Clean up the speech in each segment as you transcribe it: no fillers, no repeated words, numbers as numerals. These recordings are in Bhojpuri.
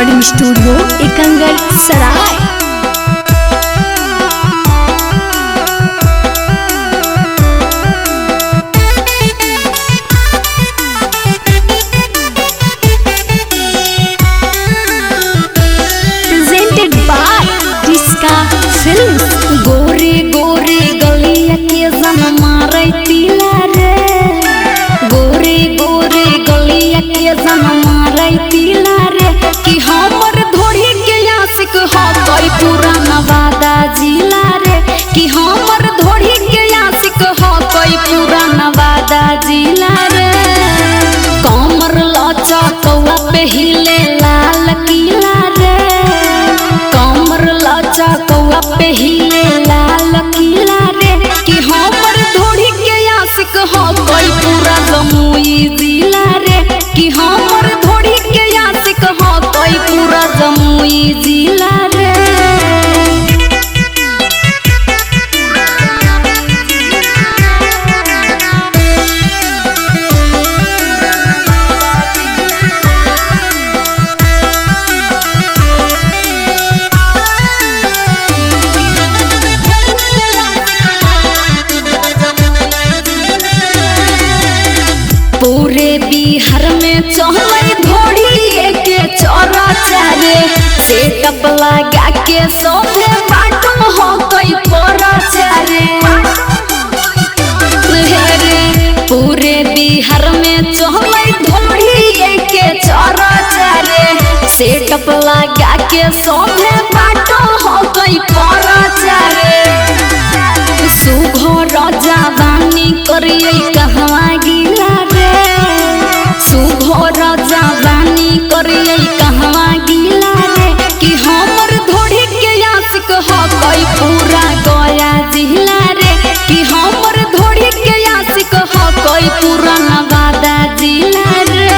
रिकॉर्डिंग स्टूडियो एकंगल सराय। प्रेजेंटेड बाय जिसका फिल्म। गोरे गोरे गलिया के जनमा रैतिला रे, गोरे गोरे गलिया के जनमा रैतिला रे, कि हमर धोड़ी के आशिक हो कोई पुराना वादा जिला रे, कि हमर धोड़ी के आशिक हो कोई पुराना वादा जिला रे। कमर लचा कौआ पे हिले लाल किला रे, कमर लचा कौआ पे हिले लाल किला रे, कि हमर धोड़ी के आशिक हो कोई पूरा जमुई जिला रे, कि हमर धोड़ी के आशिक हो कोई पूरा जमुई जिला रे। पूरे बिहार में चहलै धोड़ी के चौरा चारे, सेटअप लगा के सोफे बाटो हो कोई पोरा चारे रे। पूरे बिहार में चहलै धोड़ी के चौरा चारे, सेटअप लगा के सोफे बाटो हो कोई पोरा चारे। सुघो राजा बानी करिए कहवा गिला रे, सुघो राजा बानी करिए कहवा गिला रे, कि हमर धोड़ी के आशिक हो कोई पूरा गया जिला रे, कि हमर धोड़ी के आशिक हो कोई पूरा नवादा जिला रे।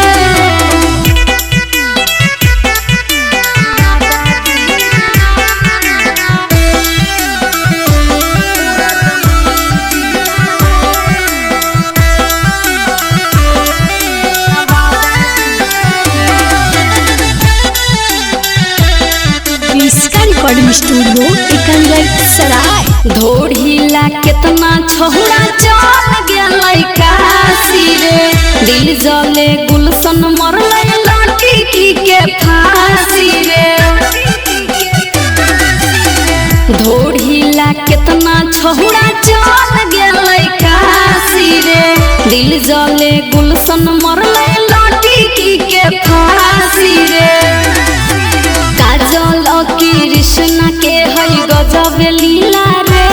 इसका रिकॉर्डिंग स्टूडियो एकंगल सराय। धोड़ीला कितना छोड़ा चल गेलै काशी रे, दिल जले गुलशन मरलै लड़की के फांसी रे। धोड़ीला कितना छोड़ा चल गेलै काशी रे, दिल जले गुलशन मरलै लड़की के फांसी रे। काजल कृष्ण के है गजब लीला रे,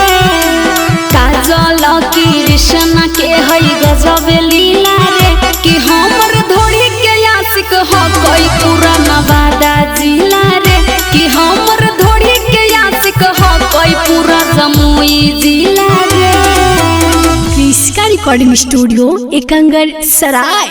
काजल कृष्ण के है गजब लीला रे, कि हमर धोड़ी के आशिक हो कोई पूरा नवादा जिला रे, कि हमर धोड़ी के आशिक हो कोई पूरा जमुई जिला रे। इसका रिकॉर्डिंग स्टूडियो एकंगल सराय।